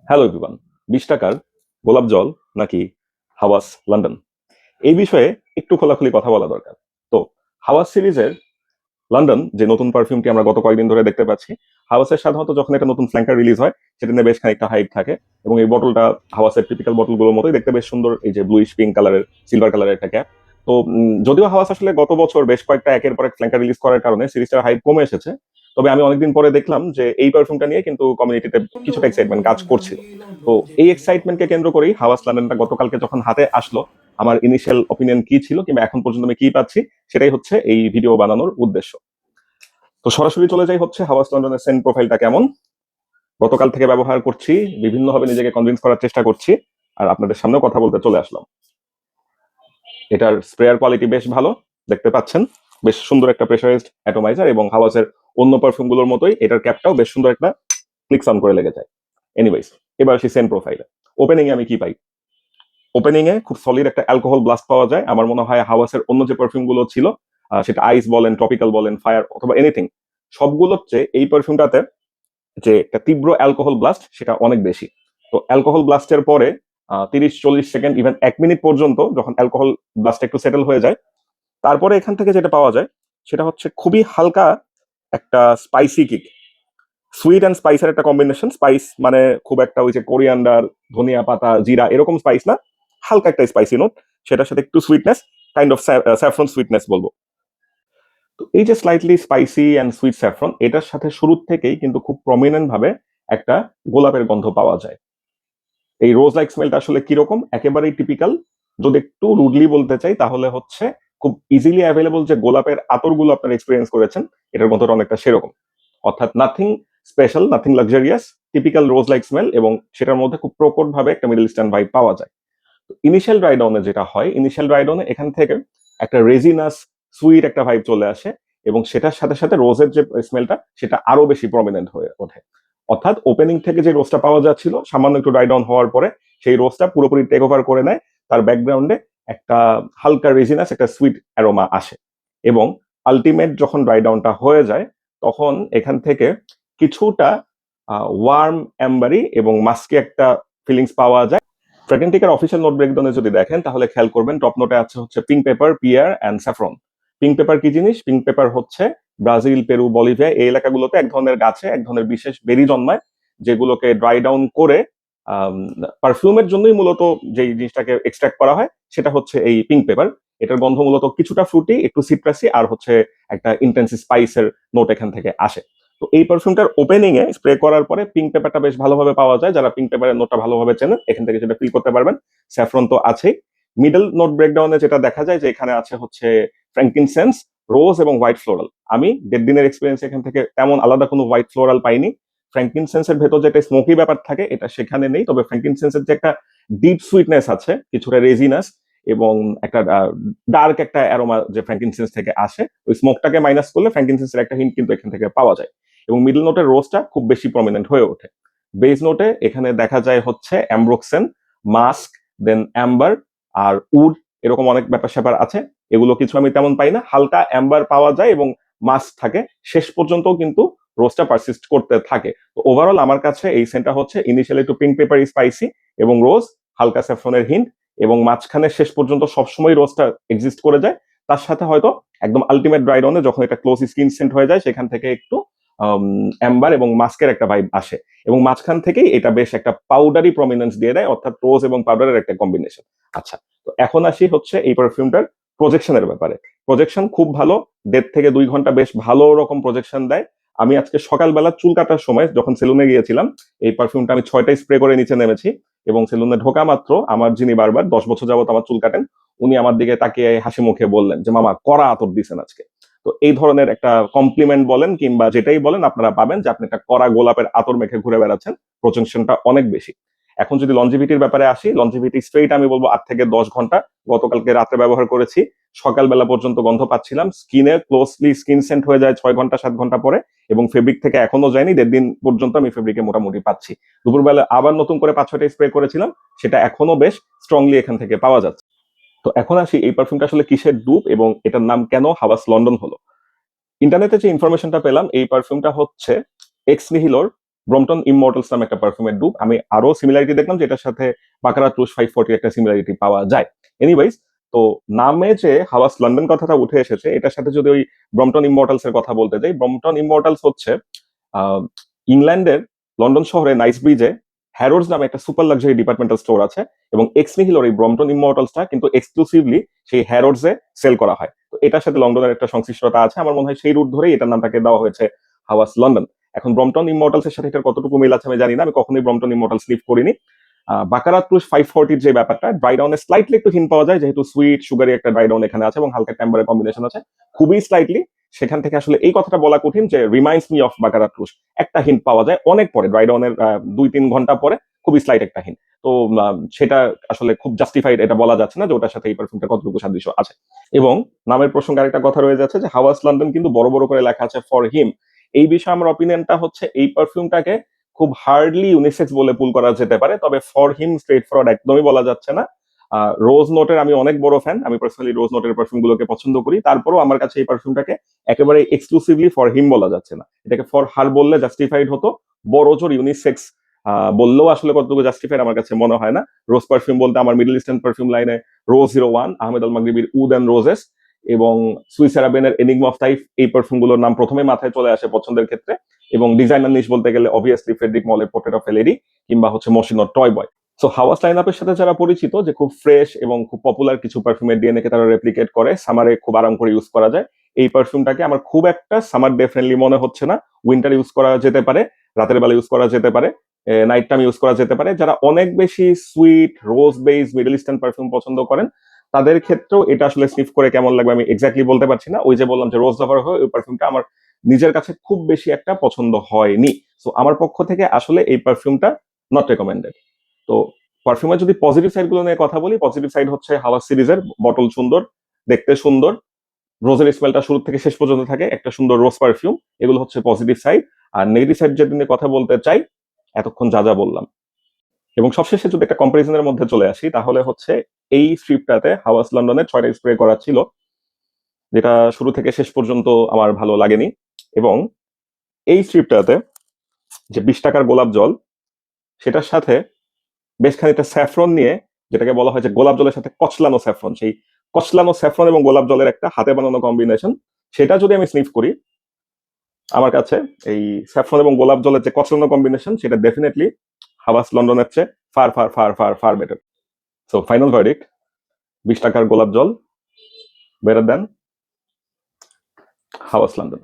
Hello everyone. 20 টাকার গোলাপ জল নাকি হাওয়াস লন্ডন, এই বিষয়ে একটু খোলাখুলি কথা বলা দরকার। তো হাওয়াস সিরিজের লন্ডন যে নতুন পারফিউমটি আমরা গত কয়েকদিন ধরে দেখতে পাচ্ছি, হাওয়াসের সাধারণত যখন একটা নতুন ফ্ল্যাঙ্কার রিলিজ হয় সেটা নিয়ে বেশ খানিকটা হাইপ থাকে। এবং এই বটলটা হাওয়াসের টিপিক্যাল বটলগুলোর মতোই দেখতে, বেশ সুন্দর, এই যে ব্লুইশ পিঙ্ক কালারের, সিলভার কালারের একটা ক্যাপ। তো যদিও হাওয়াস আসলে গত বছর বেশ কয়েকটা একের পর এক ফ্ল্যাঙ্কার রিলিজ করার কারণে সিরিজটার হাইপ কমে এসেছে, তবে আমি অনেকদিন পরে দেখলাম যে এই পারফিউমটা নিয়ে কিন্তু কমিউনিটিতে কিছুটা এক্সাইটমেন্ট কাজ করছিল। তো এই এক্সাইটমেন্টকে কেন্দ্র করেই হাওয়াস লন্ডনটা গতকালকে যখন হাতে আসলো, আমার ইনিশিয়াল অপিনিয়ন কি ছিল কিংবা এখন পর্যন্ত আমি কি পাচ্ছি, সেটাই হচ্ছে এই ভিডিও বানানোর উদ্দেশ্য। তো সরাসরি চলে যাই হচ্ছে হাওয়াস লন্ডনের সেন্ট প্রোফাইলটা কেমন। গতকাল থেকে ব্যবহার করছি, বিভিন্নভাবে নিজেকে কনভিন্স করার চেষ্টা করছি, আর আপনাদের সামনে কথা বলতে চলে আসলাম। এটার স্প্রেয়ার কোয়ালিটি বেশ ভালো, দেখতে পাচ্ছেন, বেশ সুন্দর একটা প্রেসারাইজড অ্যাটোমাইজার, এবং হাওয়াসের অন্য পারফিউমগুলোর মতোই এটার ক্যাপটাও বেশ সুন্দর একটা ক্লিক সাউন্ড করে লেগে যায়। এনিওয়েজ, এবার আসি সেন্ট প্রোফাইলে। ওপেনিং এ আমি কি পাই? ওপেনিং এ খুব সলিড একটা অ্যালকোহল ব্লাস্ট পাওয়া যায়। আমার মনে হয় হাওয়াসের অন্য যে পারফিউম গুলো ছিল, সেটা আইস বলেন, ট্রপিক্যাল বলেন, ফায়ার অথবা এনিথিং, সবগুলোর চেয়ে এই পারফিউমটাতে যে একটা তীব্র অ্যালকোহল ব্লাস্ট সেটা অনেক বেশি। তো অ্যালকোহল ব্লাস্টের পরে 30-40 সেকেন্ড, ইভেন 1 মিনিট পর্যন্ত যখন অ্যালকোহল ব্লাস্ট একটু সেটেল হয়ে যায়, তারপরে এখান থেকে যেটা পাওয়া যায় সেটা হচ্ছে খুবই হালকা একটা স্পাইসি কিক। সুইট অ্যান্ড স্পাইসের একটা কম্বিনেশন। স্পাইস মানে খুব একটা ওই যে কোরিয়ান্ডার, ধনিয়া পাতা, জিরা এরকম স্পাইস না, হালকা একটা স্পাইসি নোট, সেটার সাথে একটু sweetness, kind of saffron sweetness বলবো। তো এই যে slightly spicy and sweet saffron, এটার সাথে শুরুর থেকেই কিন্তু খুব প্রমিনেন্ট ভাবে একটা গোলাপের গন্ধ পাওয়া যায়। এই রোজ লাইক স্মেলটা আসলে কিরকম, একেবারেই টিপিক্যাল। যদি একটু রুডলি বলতে চাই তাহলে হচ্ছে খুব ইজিলি অ্যাভেলেবল যে গোলাপের আতরগুলো আপনারা এক্সপিরিয়েন্স করেছেন, এটার মতো অনেকটা সেরকম। অর্থাৎ nothing special, nothing luxurious, typical rose like smell, এবং সেটার মধ্যে খুব প্রকট ভাবে একটা মিডল ইস্টার্ন ভাইব পাওয়া যায়। ইনিশিয়াল ড্রাই ডাউনে যেটা হয়, ইনিশিয়াল ড্রাই ডাউনে এখান থেকে একটা রেজিনাস সুইট একটা ভাইব চলে আসে, এবং সেটার সাথে সাথে রোজের যে স্মেলটা সেটা আরো বেশি প্রমিনেন্ট হয়ে ওঠে। অর্থাৎ ওপেনিং থেকে যে রোজটা পাওয়া যাচ্ছিল, সামান্য একটু ড্রাই ডাউন হওয়ার পরে সেই রোজটা পুরোপুরি টেক ওভার করে নেয়। তার ব্যাকগ্রাউন্ডে একটা হালকা রেজিনাস, একটা সুইট অ্যারোমা আসে, এবং আলটিমেট যখন ড্রাই ডাউনটা হয়ে যায়, তখন এখান থেকে কিছুটা ওয়ার্ম অ্যাম্বারি এবং মাস্কি একটা ফিলিংস পাওয়া যায়। ফ্র্যাগেন্টিকার অফিসিয়াল নোট ব্রেকডাউনে যদি দেখেন তাহলে খেয়াল করবেন টপ নোটে আছে হচ্ছে pink paper, pear and saffron. Pink paper কি জিনিস? পিঙ্ক পেপার হচ্ছে ব্রাজিল, পেরু, বলিভিয়া এই এলাকাগুলোতে এক ধরনের গাছে এক ধরনের বিশেষ বেরি জন্মায়, যেগুলোকে ড্রাই ডাউন করে পারফিউমের জন্যই মূলত যে জিনিসটাকে এক্সট্রাক্ট করা হয় সেটা হচ্ছে এই পিঙ্ক পেপার। এটার গন্ধ মূলত কিছুটা ফ্রুটি, একটু সিট্রাসি, আর হচ্ছে একটা ইন্টেন্স স্পাইসের নোট এখান থেকে আসে। তো এই পারফিউমটার ওপেনিং এ স্প্রে করার পরে পিঙ্ক পেপারটা বেশ ভালোভাবে পাওয়া যায়। যারা পিঙ্ক পেপারের নোটটা ভালোভাবে চেনেন এখান থেকে সেটা ফিল করতে পারবেন। স্যাফরন তো আছেই। মিডল নোট ব্রেকডাউনে যেটা দেখা যায় যে এখানে আছে হচ্ছে ফ্র্যাঙ্কিনসেন্স, রোজ এবং হোয়াইট ফ্লোরাল। আমি 1.5 দিনের এক্সপিরিয়েন্স এখান থেকে তেমন আলাদা কোনো হোয়াইট ফ্লোরাল পাইনি। ফ্র্যাঙ্কিনসেন্সের ভেতর যে একটা স্মোকি ব্যাপার থাকে এটা সেখানে নেই, তবে ফ্র্যাঙ্কিনসেন্সের যে একটা ডিপ সুইটনেস আছে, কিছুটা রেজিনাস, এবং একটা ডার্ক একটা অ্যারোমা যে ফ্র্যাঙ্কিনসেন্স থেকে আসে, ওই স্মোকটাকে মাইনাস করলে ফ্র্যাঙ্কিনসেন্সের একটা হিন্ট কিন্তু এখান থেকে পাওয়া যায়। এবং মিডল নোটের রোজটা খুব বেশি প্রমিনেন্ট হয়ে ওঠে। বেজ নোটে এখানে দেখা যায় হচ্ছে অ্যাম্ব্রোক্সেন, মাস্ক, দেন অ্যাম্বার আর উড, এরকম অনেক ব্যাপার স্যাপার আছে। এগুলো কিছু আমি তেমন পাই না। হালকা অ্যাম্বার পাওয়া যায় এবং মাস্ক থাকে, শেষ পর্যন্ত কিন্তু রোজটা পারসিস্ট করতে থাকে। তো ওভারঅল আমার কাছে এই সেন্টটা হচ্ছে ইনিশিয়ালি একটু পিঙ্ক পেপার স্পাইসি, এবং রোজ, হালকা স্যাফরনের হিন্ট, এবং মাঝখানে শেষ পর্যন্ত সবসময় রোজটা এক্সিস্ট করে যায়। তার সাথে হয়তো একদম আলটিমেট ড্রাই ডাউনে যখন এটা ক্লোজ স্কিন সেন্ট হয়ে যায় সেখান থেকে একটু অ্যাম্বার এবং মাস্কের একটা ভাইব আসে, এবং মাঝখান থেকেই এটা বেশ একটা পাউডারি প্রমিনেন্স দিয়ে দেয়, অর্থাৎ রোজ এবং পাউডারের একটা কম্বিনেশন। আচ্ছা, তো এখন আসি হচ্ছে এই পারফিউমটার প্রজেকশনের ব্যাপারে। প্রজেকশন খুব ভালো, 1.5 থেকে 2 ঘন্টা বেশ ভালো রকম প্রজেকশন দেয়। আমি আজকে সকালবেলা চুল কাটার সময় যখন সেলুনে গিয়েছিলাম, এই পারফিউমটা আমি 6টায় স্প্রে করে নিচে নেমেছি, এবং সেলুনে ঢোকা মাত্র আমার যিনি বারবার 10 বছর যাবত আমার চুল কাটেন, উনি আমার দিকে তাকিয়ে হাসি মুখে বললেন যে মামা কড়া আতর দিছেন আজকে। তো এই ধরনের একটা কমপ্লিমেন্ট বলেন কিংবা যেটাই বলেন আপনারা পাবেন যে আপনি একটা কড়া গোলাপের আতর মেখে ঘুরে বেড়াচ্ছেন। প্রজেকশনটা অনেক বেশি। এখন যদি লঞ্জিভিটির ব্যাপারে আসি, লঞ্জিভিটি স্ট্রেইট আমি বলবো 8 থেকে 10 ঘন্টা। গতকালকে রাতে ব্যবহার করেছি, সকালবেলা পর্যন্ত গন্ধ পাচ্ছিলাম, স্কিনে ক্লোজলি স্কিন সেন্ট হয়ে যায় 6 ঘন্টা 7 ঘন্টা পরে, এবং ফেব্রিক থেকে এখনো যায়নি, 1.5 দিন পর্যন্ত আমি ফেব্রিকে মোটামুটি পাচ্ছি। দুপুরবেলা আবার নতুন করে 5-6টা স্প্রে করেছিলাম, সেটা এখনো বেশ স্ট্রংলি এখান থেকে পাওয়া যাচ্ছে। তো এখন আসি এই পারফিউমটা আসলে কিসের ডুপ এবং এটার নাম কেন হাওয়াস লন্ডন হলো। ইন্টারনেটে যে ইনফরমেশনটা পেলাম, এই পারফিউমটা হচ্ছে এক্স নিহিলোর ব্রম্পটন ইমমর্টালস নামে একটা পারফিউমের ডুপ। আমি আরো সিমিলারিটি দেখলাম যেটার সাথে বাকারাত রুশ 540 একটা সিমিলারিটি পাওয়া যায়। এনিওয়েজ, তো নামে যে হাওয়াস লন্ডন কথাটা উঠে এসেছে, এটার সাথে যদি ওই ব্রম্পটন ইমমর্টালস এর কথা বলতে যাই, ব্রম্পটন ইমমর্টালস হচ্ছে আহ, ইংল্যান্ডের লন্ডন শহরে নাইস ব্রিজে হ্যারোডস নামে একটা সুপার লাক্সারি ডিপার্টমেন্টাল স্টোর আছে, এবং এক্স নিহিলোর এই ব্রম্পটন ইমমর্টালসটা কিন্তু এক্সক্লুসিভলি সেই হ্যারোডসে সেল করা হয়। তো এটার সাথে লন্ডনের একটা সংশ্লিষ্টতা আছে, আমার মনে হয় সেই রুট ধরেই এটার নামটাকে দেওয়া হয়েছে হাওয়াস লন্ডন। এখন ব্রম্পটন ইমমর্টালস এর সাথে এটার কতটুকু মিল আছে আমি জানি না, আমি কখনোই ব্রম্পটন ইমমর্টালস লিভ করিনি। বাকারাত রুশ 540 যে ব্যাপারটা, ড্রাই ডাউনে স্লাইটলি একটু হিন পাওয়া যায়, যেহেতু সুইট সুগারি একটা ড্রাই ডাউন এখানে আছে এবং হালকা ট্যাম্বারের কম্বিনেশন আছে, খুবই স্লাইটলি। সেখান থেকে আসলে এই কথাটা বলা কঠিন যে রিমাইন্ডস মি অফ বাকারাত রুশ, একটা হিন্ট পাওয়া যায় অনেক পরে, ড্রাই ডাউনের 2-3 ঘন্টা পরে, খুবই স্লাইট একটা হিন্ট। তো সেটা আসলে খুব জাস্টিফাইড এটা বলা যাচ্ছে না যে ওটার সাথে এই পারফিউমটা কতটুকু সাদৃশ্য আছে। এবং নামের প্রসঙ্গে আরেকটা কথা রয়ে যাচ্ছে যে হাওয়াস লন্ডন কিন্তু বড় বড় করে লেখা আছে ফর হিম। এই বিষয়ে আমার অপিনিয়নটা হচ্ছে এই পারফিউমটাকে খুব হার্ডলি ইউনিসেক্স বলে পুল করা যেতে পারে, তবে ফর হিম স্ট্রেট ফরওয়ার্ড একদমই বলা যাচ্ছে না। রোজ নোটের আমি অনেক বড় ফ্যান, আমি পার্সোনালি রোজ নোটের পারফিউম গুলোকে পছন্দ করি, তারপরেও আমার কাছে এই পারফিউমটাকে একেবারে এক্সক্লুসিভলি ফর হিম বলা যাচ্ছে না, এটাকে ফর হার বললে জাস্টিফাইড হতো। বড় জোর ইউনিসেক্স বললেও আসলে কতটুকু জাস্টিফাইড আমার কাছে মনে হয় না। রোজ পারফিউম বলতে আমার মিডল ইস্টার্ন পারফিউম লাইনে রোজ 01, আহমেদ আল মাগরিবির উড অ্যান্ড রোজেস এবং সুইস আরাবিয়ানের এনিগমা অফ টাইফ, এই পারফিউম গুলোর নাম প্রথমে মাথায় চলে আসে পছন্দের ক্ষেত্রে। এবং ডিজাইনার নিশ বলতে গেলে অবভিয়াসলি ফ্রেডরিক মলের পোর্ট্রেট অফ এলেরি কিংবা হচ্ছে মসিনোর টয় বয়। সো হাওয়াস লাইন আপের সাথে যারা পরিচিত যে খুব ফ্রেশ এবং খুব পপুলার কিছু পারফিউমের ডিএনএ কে তারা রেপ্লিকেট করে, সামারে খুব আরাম করে ইউজ করা যায়, এই পারফিউমটাকে আমার খুব একটা সামার ডে ফ্রেন্ডলি মনে হচ্ছে না। উইন্টার ইউজ করা যেতে পারে, রাতের বেলা ইউজ করা যেতে পারে, নাইট টাইম ইউজ করা যেতে পারে। যারা অনেক বেশি সুইট রোজ বেস মিডল ইস্টার্ন পারফিউম পছন্দ করেন, তাদের ক্ষেত্রেও এটা আসলে স্নিফ করে কেমন লাগবে আমি এক্স্যাক্টলি বলতে পারছি না। ওই যে বললাম যে রোজ লাভার হয়, ওই পারফিউমটা আমার নিজের কাছে খুব বেশি একটা পছন্দ হয়নি। সো আমার পক্ষ থেকে আসলে এই পারফিউমটা নট রেকমেন্ডেড। তো পারফিউমের যদি পজিটিভ সাইড গুলো নিয়ে কথা বলি, পজিটিভ সাইড হচ্ছে হাওয়া সিরিজের বটল সুন্দর, দেখতে সুন্দর, রোজের স্মেলটা শুরু থেকে শেষ পর্যন্ত থাকে, একটা সুন্দর রোজ পারফিউম, এগুলো হচ্ছে পজিটিভ সাইড। আর নেগেটিভ সাইড যেটা নিয়ে কথা বলতে চাই, এতক্ষণ যা যা বললাম। এবং সবশেষে যদি একটা কম্পারিজনের মধ্যে চলে আসি, তাহলে হচ্ছে এই স্ট্রিপটাতে হাওয়াস লন্ডনের 6টা স্প্রে করা ছিল, যেটা শুরু থেকে শেষ পর্যন্ত আমার ভালো লাগেনি। এবং এই স্ট্রিপটাতে যে 20 টাকার গোলাপ জল, সেটার সাথে বেশ খানিকটা স্যাফরন নিয়ে, যেটাকে বলা হয় যে গোলাপ জলের সাথে কচলানো স্যাফরন, সেই কচলানো স্যাফরন এবং গোলাপ জলের একটা হাতে বানানো কম্বিনেশন, সেটা যদি আমি স্নিফ করি, আমার কাছে এই স্যাফরন এবং গোলাপ জলের যে কচলানো কম্বিনেশন, সেটা ডেফিনেটলি হাওয়াস লন্ডনের চেয়ে far far far far far better. So final verdict, 20 টাকার গোলাপ জল বেটার দেন হাওয়াস লন্ডন।